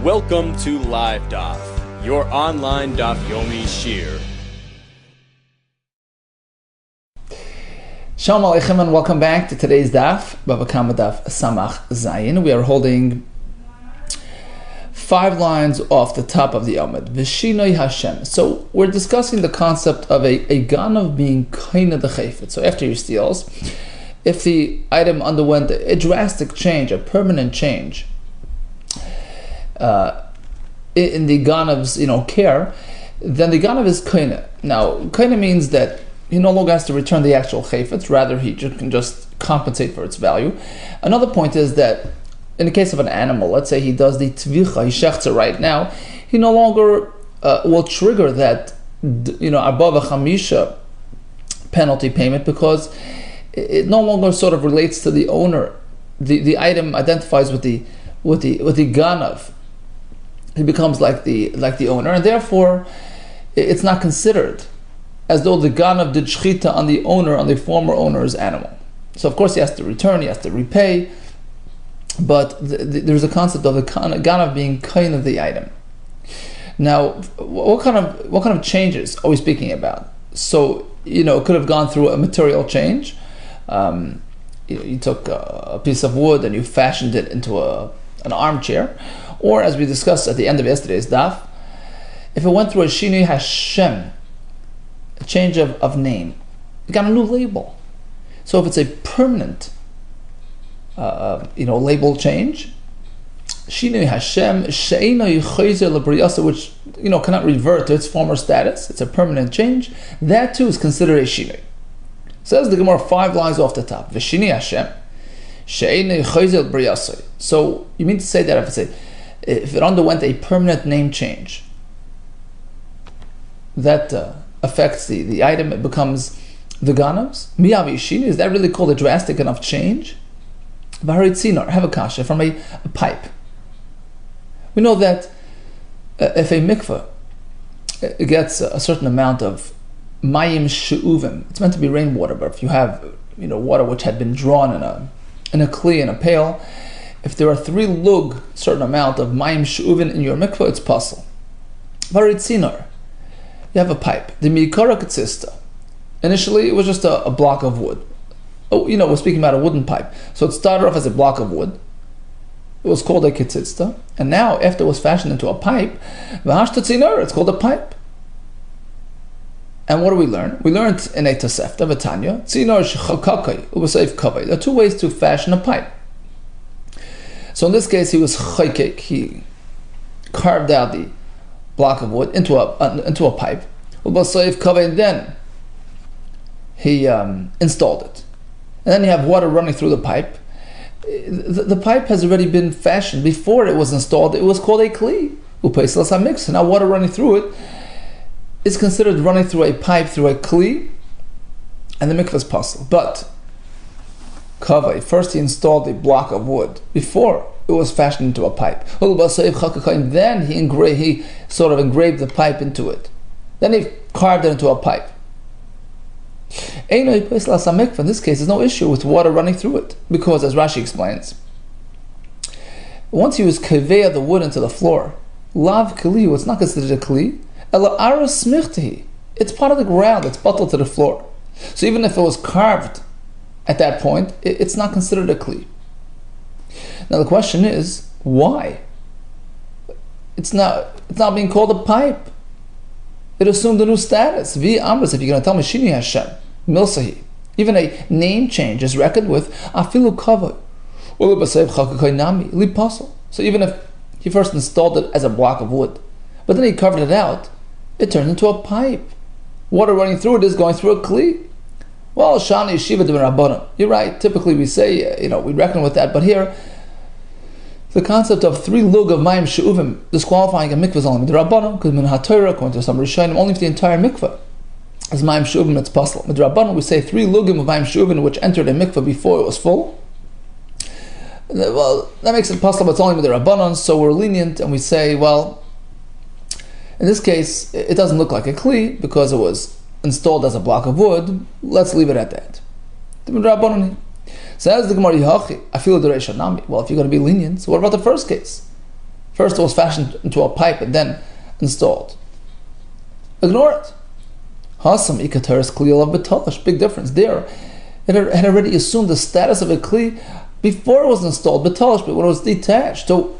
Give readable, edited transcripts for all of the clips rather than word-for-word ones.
Welcome to Live DAF, your online DAF Yomi Shir. Shalom Aleichem and welcome back to today's DAF, Bava Kamma DAF Samach Zayin. We are holding 5 lines off the top of the Amud. V'shinoi Hashem. So we're discussing the concept of a ganav being kaina the chayfet. So after he steals, if the item underwent a drastic change, a permanent change, in the ganav's care, then the ganav is kaina. Now, kaina means that he no longer has to return the actual chayfetz, rather he can just compensate for its value. Another point is that in the case of an animal, let's say he does the tvicha, he shechts it right now, he no longer will trigger that Bava Kamma penalty payment, because it no longer sort of relates to the owner. The item identifies with the ganav. He becomes like the owner, and therefore it's not considered as though the ganav did shchita on the owner, on the former owner's animal. So of course he has to return, he has to repay, but there's a concept of the ganav being kain of the item. Now, what kind of changes are we speaking about? So it could have gone through a material change. You took a piece of wood and you fashioned it into an armchair, or as we discussed at the end of yesterday's daf, if it went through a shinui Hashem, a change of name, you got a new label. So if it's a permanent label change, shinui Hashem she'eino yichayzer lebriyasa, which cannot revert to its former status, it's a permanent change, that too is considered a shinui. Says the Gemara 5 lines off the top. V'shinui Hashem she'eino yichayzer lebriyasa. So you mean to say that if it underwent a permanent name change, that affects the item, it becomes the ganav's? Miyavi shinui, is that really called a drastic enough change? V'haritzinar, have a kasha from a pipe. We know that if a mikveh gets a certain amount of mayim she'uvim, it's meant to be rainwater, but if you have water which had been drawn in a kli, in a pail, if there are 3 lug, certain amount of mayim she'uvim in your mikveh, it's pasul. Varitzinar, you have a pipe. The mikara katzista, initially it was just a block of wood. We're speaking about a wooden pipe. So it started off as a block of wood. It was called a ketzitza, and now after it was fashioned into a pipe, it's called a pipe. And what do we learn? We learned in a Tosefta, V'tanya, tzinor shechakakai u'b'seif kavay. There are 2 ways to fashion a pipe. So in this case, he was chaykek. He carved out the block of wood into a pipe. U'b'seif kavay, then he installed it. And then you have water running through the pipe. The pipe has already been fashioned. Before it was installed, it was called a kli. U'peislas hamiksa. Now water running through it is considered running through a pipe, through a kli, and the mikvah is pasul. But kavay, first he installed a block of wood before it was fashioned into a pipe. Then he sort of engraved the pipe into it. Then he carved it into a pipe. In this case, there's no issue with water running through it, because as Rashi explains, once he was kaveya the wood into the floor, lav kli, it's not considered a kli. It's part of the ground, it's buttled to the floor. So even if it was carved at that point, it's not considered a kli. Now the question is, why? It's not being called a pipe. It assumed a new status. Vi amras, if you're going to tell me shinui Hashem milsahi, even a name change is reckoned with afilu kavod u'lebasev chakakai nami li pasul. So even if he first installed it as a block of wood, but then he covered it out, it turned into a pipe. Water running through it is going through a kli. Well, shani yeshiva de rabbanon. You're right. Typically we say we reckon with that, but here the concept of 3 lug of mayim she'uvim disqualifying a mikvah is only midrabbanon, because min haTorah, according to some rishonim, only if the entire mikvah is mayim she'uvim, it's pasul. Midrabbanon, we say 3 lugim of mayim she'uvim which entered a mikvah before it was full. Well, that makes it pasul, but it's only midrabbanon, so we're lenient and we say, well, in this case, it doesn't look like a kli because it was installed as a block of wood. Let's leave it at that. Says the Gemara, I feel the Nami. Well, if you're going to be lenient, so what about the first case? First it was fashioned into a pipe and then installed. Ignore it. Hasam ikateres kli of betalish. Big difference there. It had already assumed the status of a kli before it was installed, betalish, but when it was detached. So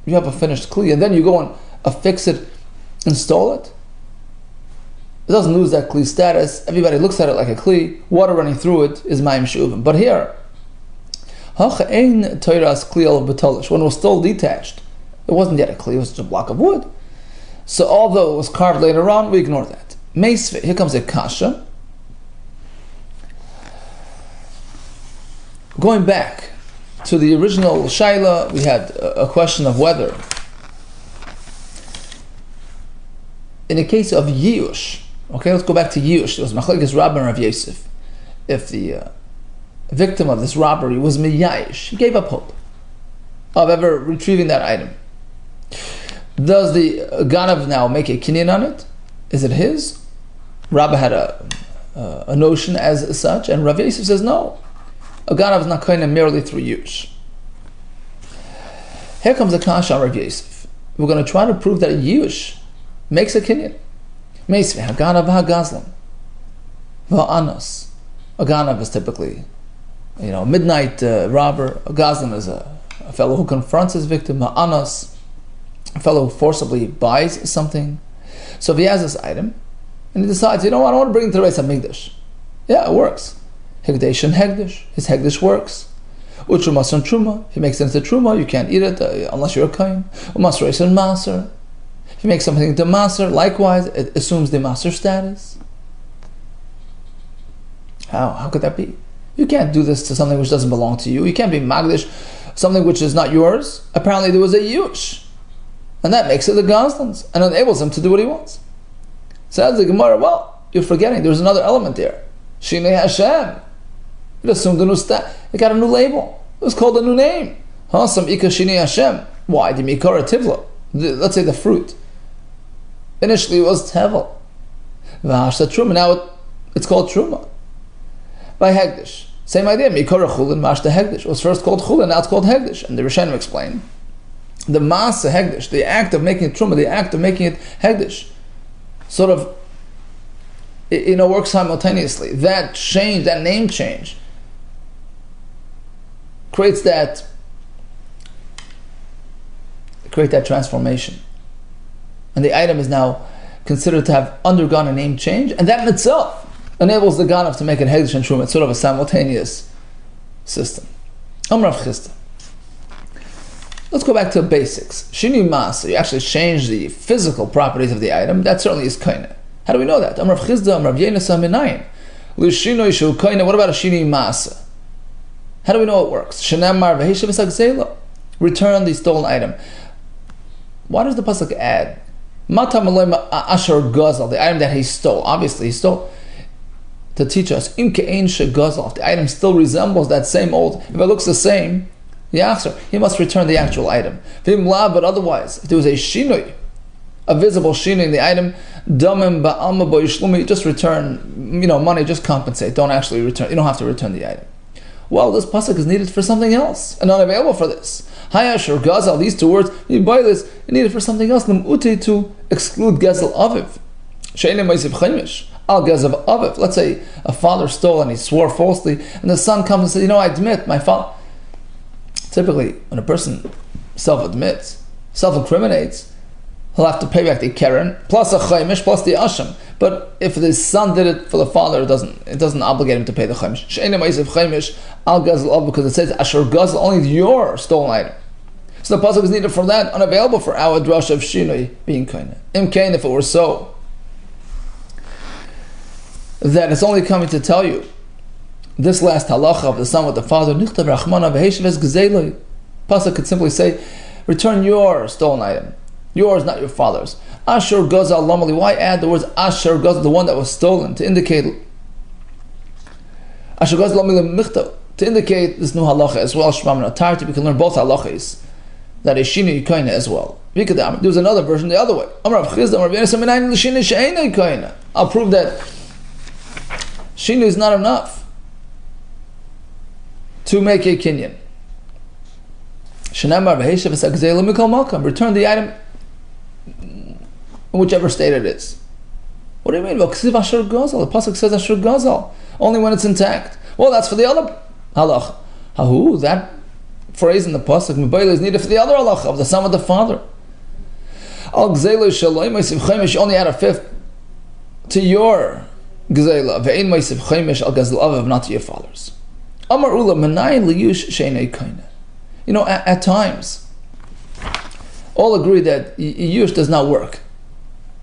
you have a finished kli, and then you go and affix it, install it. It doesn't lose that kli status. Everybody looks at it like a kli. Water running through it is mayim shuvim. But here, when it was still detached, it wasn't yet a kli. It was just a block of wood. So although it was carved later on, we ignore that. Meisve, here comes a kasha. Going back to the original shaila, we had a question of whether, in the case of Yush, okay, let's go back to Yush. It was Machlekes Rabbi and Rav Yosef. If the victim of this robbery was miyayish, he gave up hope of ever retrieving that item. Does the ganav now make a kinyan on it? Is it his? Rabbi had a notion as such, and Rav Yosef says no. A ganav is not kinyan merely through Yush. Here comes the kasha on Rav Yosef. We're going to try to prove that Yush makes a kinyan. Meisve haganav hagazlan va'anos. A ganav is typically, a midnight robber. A gazlan is a fellow who confronts his victim. Ha'anos, a fellow who forcibly buys something. So if he has this item and he decides, I don't want to bring it to the Beis HaMikdash. Yeah, it works. Hegdesh and Hegdesh. His Hegdesh works. Utrumas and Truma. If he makes it into Truma, you can't eat it unless you're a Kain. Umasreis and Maser. If you make something into Maser, likewise, it assumes the Maser status. How could that be? You can't do this to something which doesn't belong to you. You can't be Magdish, something which is not yours. Apparently there was a Yush. And that makes it the Gazlan's and enables him to do what he wants. Says the Gemara, well, you're forgetting there's another element there. Shinei Hashem. It assumed a new it got a new label. It was called a new name. Some Ika Shinei Hashem. Why? The Mikara Tivla. Let's say the fruit. Initially it was Tevel. V'hashta Truma. Now it's called Truma. By Hegdish. Same idea. Mikara Chulin, Mashta Hegdish. It was first called Chulin, now it's called Hegdish. And the Rishonim explain. The Masa Hegdish, the act of making it Truma, the act of making it Hegdish, sort of, works simultaneously. That change, that name change, creates that transformation. And the item is now considered to have undergone a name change, and that in itself enables the ganav to make it Hegdish and Truma. It's sort of a simultaneous system. Rav Chisda. Let's go back to basics. Shini Masa, you actually change the physical properties of the item. That certainly is kaina. How do we know that? Rav Chisda, Rav Yenasa Minayin. L'shinoi shel kaina. What about a Shini Masa? How do we know it works? Shenamar v'heishav v'sagzela. Return the stolen item. Why does the pasuk add Mata Malayma Asher Gazal, the item that he stole? Obviously, he stole to teach us Im Ke'ein Shegazal. If the item still resembles that same old, if it looks the same, Yachzer, he must return the actual item. V'im la, but otherwise, if there was a shinui, a visible shinui in the item, damim ba'alma bo'yishlumi, just return, money, just compensate. Don't actually return. You don't have to return the item. Well, this pasuk is needed for something else and not available for this. Hayash or gazal, these two words, you buy this, you need it for something else. Ute to exclude gazel aviv. She'enim ma'isiv chaimish. Al gazel aviv. Let's say a father stole and he swore falsely, and the son comes and says, I admit, my father. Typically, when a person self-admits, self-incriminates, he'll have to pay back the keren, plus a chaimish, plus the asham. But if the son did it for the father, it doesn't obligate him to pay the chaimish. She'enim ma'isiv chaimish. Al gazel aviv, because it says asher gazel, only your stolen item. So the pasuk is needed for that, unavailable for our drush of shinoi being kaina. Im kain, if it were so, then it's only coming to tell you this last halacha of the son with the father. Nichtav rachmana v'heishav gzeloi. Pasuk could simply say, return your stolen item, yours, not your father's. Asher gazal lamali. Why add the words asher gazal, the one that was stolen, to indicate asher gazal lamali michtav, to indicate this new halacha as well. Shmam and Atarti. We can learn both halachas. That is shini kaina as well. There was another version the other way. I'll prove that shini is not enough to make a kinyan. Return the item in whichever state it is. What do you mean? The pasuk says Asher Gazal, only when it's intact. Well, that's for the other halach. That phrase in the pasuk is needed for the other halach of the son of the father. You only add a fifth to your gzela, not to your father's. At times, all agree that yush does not work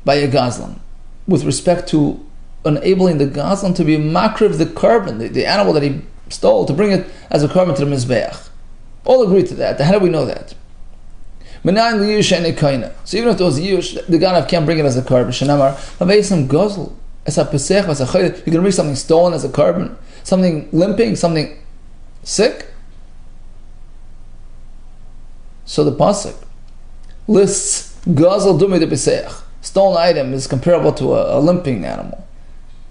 by a gazlan with respect to enabling the gazlan to be makriv the carbon, the animal that he stole, to bring it as a carbon to the mizbeach. All agree to that. How do we know that? So even if it was yush, the ganav can't bring it as a carbon. You can bring something stolen as a carbon, something limping, something sick. So the pasuk lists gazel dumi de beseach. Stolen item is comparable to a limping animal,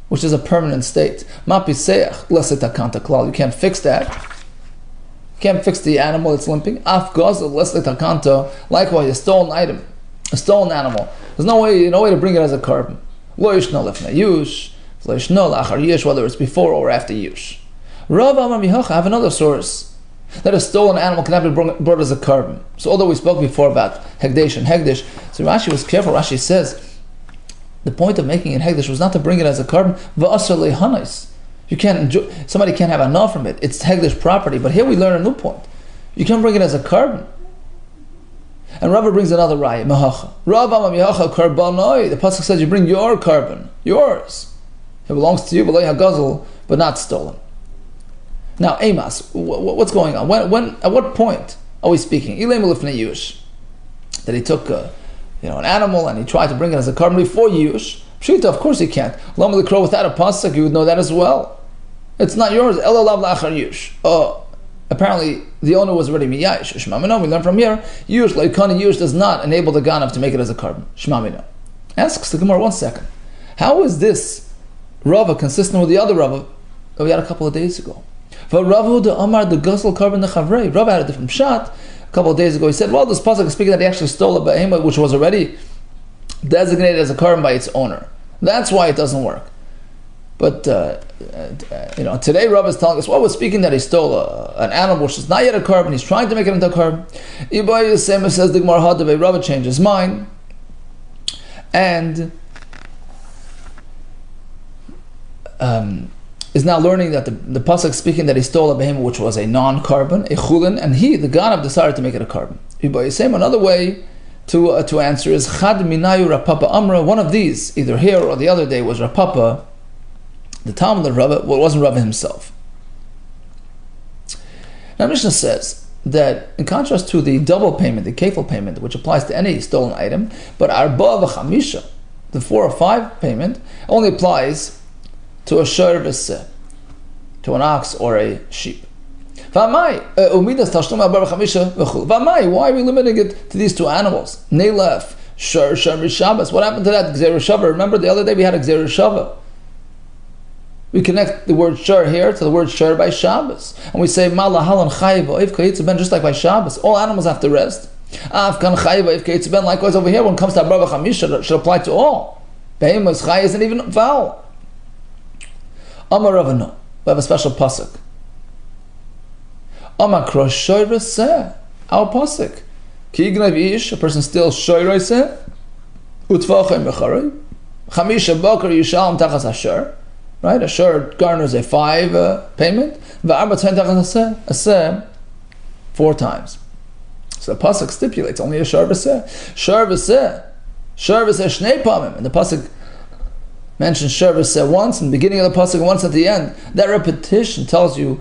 which is a permanent state. Ma beseach lesetakanta klal. You can't fix that. You can't fix the animal that's limping. Af gazel lesetakanta. Likewise, a stolen item, a stolen animal. There's no way to bring it as a carbon. Lo yishno lefnei yush, lo yishno lachar yush, whether it's before or after yush. Rav Amar Mihacha, I have another source that a stolen animal cannot be brought as a carbon. So although we spoke before about hegdesh and hegdesh, so Rashi was careful. Rashi says the point of making it hegdesh was not to bring it as a carbon. V'asar lehanais. You can't enjoy. Somebody can't have enough from it. It's hegdesh property. But here we learn a new point. You can't bring it as a carbon. And Rabbi brings another raya, Mehacha. Rav Amar Mihacha karbanoi. The pasuk says you bring your carbon, yours. It belongs to you, but not stolen. Now, Amos, what's going on? When? At what point are we speaking? That he took an animal and he tried to bring it as a carbon before Yush. Pshita, of course he can't. Lama the crow without a pasuk, you would know that as well. It's not yours. Elalav lachar Yush. Apparently, the owner was already miyash. Shmamino, we learn from here, Yush, Laikani Yush does not enable the ganav to make it as a carbon. Shmamino. Asks the Gemara, 1 second. How is this Rava consistent with the other Rava that we had a couple of days ago? For Rav Yehuda Amar the Gusel carbon the Chavrei. Rav had a different shot. A couple of days ago he said, well, this pasuk is speaking that he actually stole a behemoth which was already designated as a carbon by its owner. That's why it doesn't work. But today Rav is telling us, well, we're speaking that he stole an animal which is not yet a carbon. He's trying to make it into a carbon. Ibai Yisema says the Gemara Hadavei. Rav changed his mind and is now learning that the pasuk speaking that he stole a behemoth which was a non-carbon, a chulin, and he, the ganav, decided to make it a carbon. Another way to answer is chad minayu rapapa amra. One of these, either here or the other day, was rapapa, the Talmud of Rava. Well, it wasn't Rava himself. Now Mishnah says that in contrast to the double payment, the kefil payment, which applies to any stolen item, but Bava Kamma, the 4 or 5 payment, only applies to a service, to an ox or a sheep. Why are we limiting it to these 2 animals? Nelef, Shur, Shabbos. What happened to that Gzerah Shava? Remember the other day we had a Gzerah Shava. We connect the word Shur here to the word Shur by Shabbos. And we say, just like by Shabbos. All animals have to rest. Likewise over here, when it comes to Bava Kamma, should apply to all. Behemoth Chay isn't even foul. Amar Ravano. We have a special pasuk. Amar Krosh Shoyraseh. Our pasuk. Ki Yignav Ish, a person steals Shoyraseh. Utvachem Becharei. Chamisha Boker Yishalom Tachas Asher. Right? Asher garners a 5 payment. V'arba Tzayin Tachas Aseh 4 times. So the pasuk stipulates only a Shoyraseh. Shoyraseh Shnei Pamim. And the pasuk mentioned Shervaseh once in the beginning of the pasuk, once at the end. That repetition tells you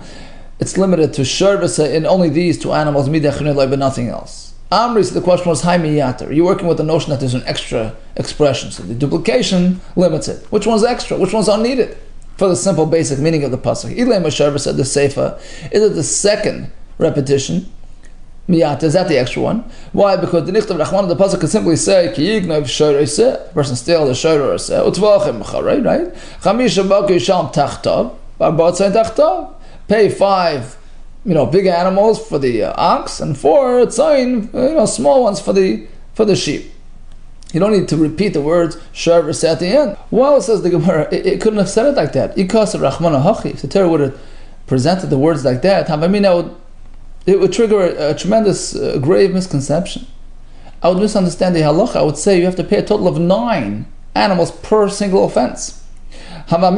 it's limited to Shervaseh in only these 2 animals, but nothing else. Amri, so the question was, Hai miyater. You're working with the notion that there's an extra expression. So the duplication limits it. Which one's extra? Which one's unneeded? For the simple basic meaning of the pasuk. Ilay Shervaseh, the Seifa, is it the second repetition? Miyata, is that the extra one? Why? Because the Nichtav Rachman of the pasuk could simply say, Ki yignav shoyraseh, the person steals the shoyraseh, utvachem b'charei, right? Chamisha b'akir yishalom tachtav, v'arba tzayin tachtav. Pay 5 big animals for the ox, and 4 tzayin, small ones for the sheep. You don't need to repeat the words shar v'seh at the end. Well, says the Gemara, it couldn't have said it like that. Ikas rachmana hachi. If the Torah would have presented the words like that, it would trigger a tremendous, grave misconception. I would misunderstand the halacha. I would say you have to pay a total of 9 animals per single offense. Right?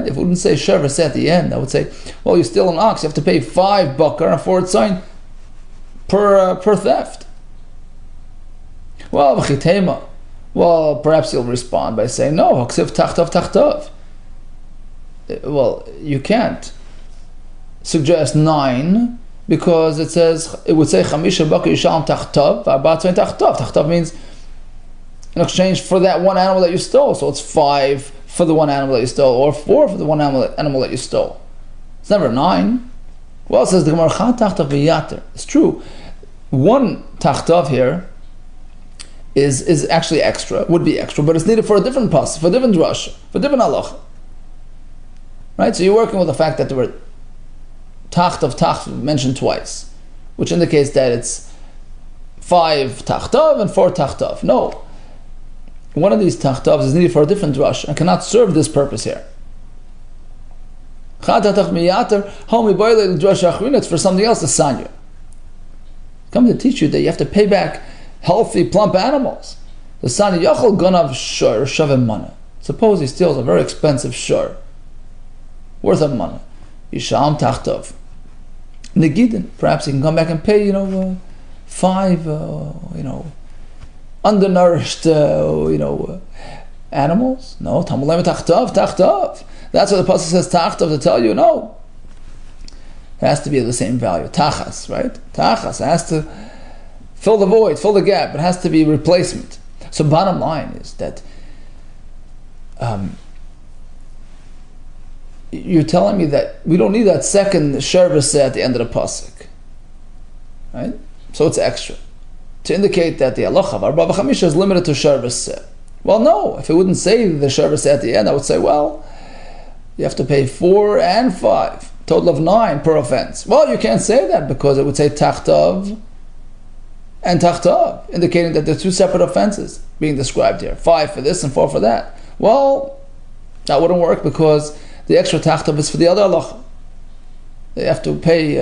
If it wouldn't say shar v'seh at the end, I would say, well, you steal an ox, you have to pay 5 bakar and 4 tzayin per theft. Well, perhaps you'll respond by saying, no, haksiv tachtav tachtav. Well, you can't suggest 9 because it would say chamisha bakar yisham tachtav v'arba tzayin tachtav. Tachtav means in exchange for that one animal that you stole. So it's 5 for the one animal that you stole, or 4 for the one animal that you stole. It's never 9. Well, it says the Gemara, chan tachtav v'yater. It's true. 1 tachtav here is actually extra, would be extra, but it's needed for a different pasuk, for a different drasha, for a different halacha. Right? So you're working with the fact that the word tachtav mentioned twice, which indicates that it's 5 tachtav and 4 tachtav. No. One of these tachtavs is needed for a different drasha and cannot serve this purpose here. It's for something else, the sanya. Come to teach you that you have to pay back healthy, plump animals. The sanya yachol ganav shor shavim mana. Suppose he steals a very expensive shor, worth of money. Yisham tachtav. Negidin. Perhaps he can come back and pay, 5, undernourished, animals. No, tamulayim tachtav. That's what the pasuk says tachtav to tell you. No, it has to be of the same value. Tachas, right? Tachas. It has to fill the void, fill the gap. It has to be replacement. So bottom line is that you're telling me that we don't need that second shar v'seh at the end of the pasuk, right? So it's extra to indicate that the halacha of Bava Kamma is limited to shar v'seh. Well, no. If it wouldn't say the shar v'seh at the end, I would say, well, you have to pay 4 and 5, total of 9 per offense. Well, you can't say that because it would say tachtav and tachtav, indicating that there are 2 separate offenses being described here, 5 for this and 4 for that. Well, that wouldn't work because the extra tachtav is for the other halacha. They have to pay,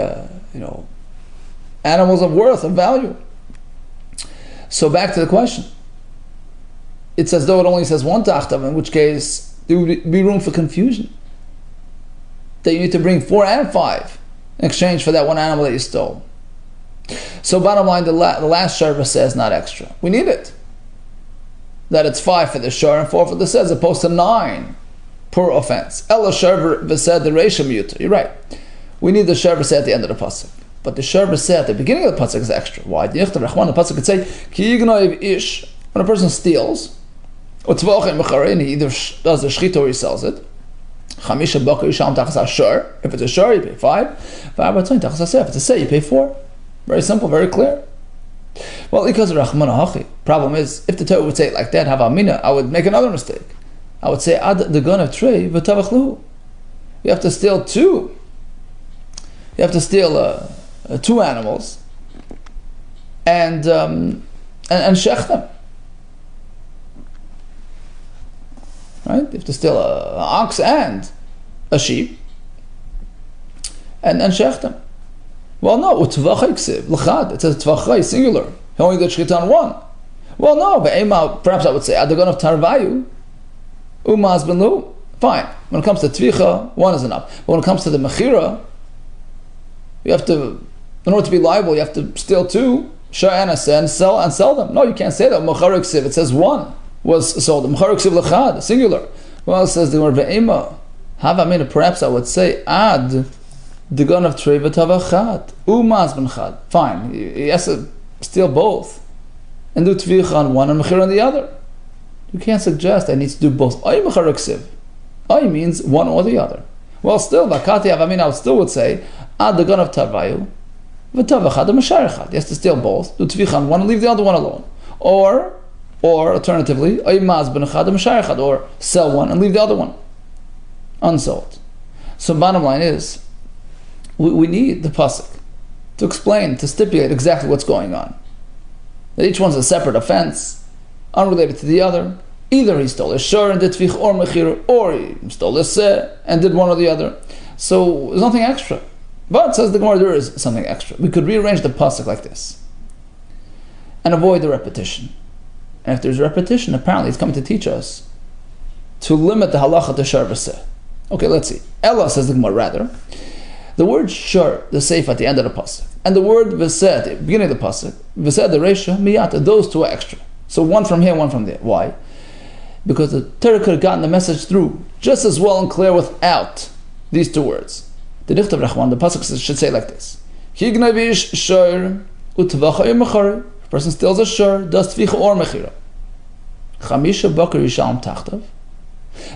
animals of worth, of value. So back to the question. It's as though it only says 1 tachtav, in which case there would be room for confusion. That you need to bring 4 and 5 in exchange for that one animal that you stole. So bottom line, the last shar v'seh is not extra. We need it. That it's 5 for the shar and 4 for the seh, as opposed to 9 per offense. Ella shar v'seh the reisha miyuta. You're right. We need the shar v'seh at the end of the pasuk. But the shar v'seh at the beginning of the pasuk is extra. Why? The pasuk could say, Ki yignoiv ish, when a person steals, or tzvochin mecharei, he either does the shchita or he sells it. Chamisha bakar yisham tachas hashar. If it's a shar, you pay 5. V'arba tzayin tachas haseh. If it's a seh, you pay 4. Very simple, very clear. Well, because rachmana hachi. Problem is, if the Torah would say it like that, havamina, I would make another mistake. I would say ad the gun of trei v'tavachlu. You have to steal 2. You have to steal 2 animals and shech them. Right? You have to steal an ox and a sheep and shech them. Well, no, u'tvachai ksiv l'chad. It says tvachai singular. He only did shchita on 1. Well, no, perhaps I would say adagon of tarvayu umaz ben lu. Fine. When it comes to tvicha, 1 is enough. But when it comes to the mechira, you have to, in order to be liable, you have to steal 2 shar and aseh and sell them. No, you can't say that. Mechara ksiv. It says 1 was sold. Mechara ksiv l'chad, singular. Well, it says the word ve'ema. Havamina. Perhaps I would say ad the gun of trei v'tavachad umaz ben chad. Fine. He has to steal both and do tvicha on 1 and mechira on the other. You can't suggest I need to do both. Ay mechara ksiv. Ay means 1 or the other. Well, still, vakati havamina, I still would say ad the gun of tarvayu v'tavachad u'mashar. He has to steal both, do tvicha on 1 and leave the other one alone. Or alternatively, ay maz ben chad u'mashar, or sell 1 and leave the other one unsold. So bottom line is, we need the pasuk to explain, to stipulate exactly what's going on. That each one's a separate offense, unrelated to the other. Either he stole a shor and did tvich or mechir, or he stole a seh and did one or the other. So there's nothing extra. But, says the Gemara, there is something extra. We could rearrange the pasuk like this and avoid the repetition. And if there's repetition, apparently it's coming to teach us to limit the halacha to shor v'seh. Okay, let's see. Ella, says the Gemara, rather, the word shor, the seif at the end of the pasuk, and the word v'seh at the beginning of the pasuk, v'seh the reisha, miyata, those two are extra. So one from here, one from there. Why? Because the Torah could have gotten the message through just as well and clear without these two words. The Dichtav Rachman, the pasuk should say like this: Hignavish shor utvacha yemachar. A person steals a shor, does tvicha or mechira. Chamisha bakar yisham tachtav.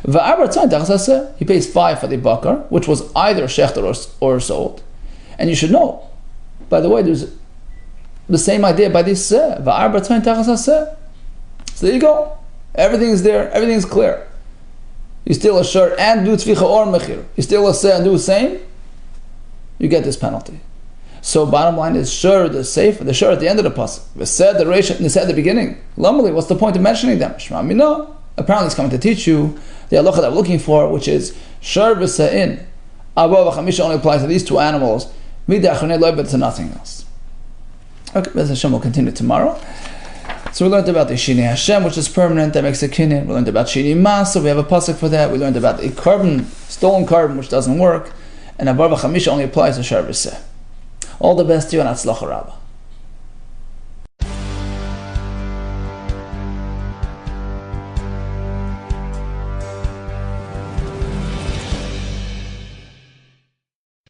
Va'arba tzayin tachas haseh. He pays 5 for the bakar, which was either shechter or sold. And you should know, by the way, there's the same idea by this seh. Va'arba tzayin tachas haseh. So there you go. Everything is there. Everything is clear. You steal a shor and do tvicha or mechira. You steal a seh and do the same, you get this penalty. So bottom line is shor, the safe, the shor at the end of the pasuk. The said the reisha, and the said at the beginning. Lumberly, what's the point of mentioning them? Shema mina. Apparently it's coming to teach you the halacha that we're looking for, which is shor v'se'in. Bava Kamma only applies to these two animals. Midah achrei lo, but to nothing else. Okay, Bez Hashem will continue tomorrow. So we learned about the Shini Hashem, which is permanent, that makes a kinyan. We learned about Shini Mas, so we have a pasuk for that. We learned about the carbon, stolen carbon, which doesn't work. And Bava Kamma only applies to shor v'seh. All the best to you and Atzlacha Rabbah.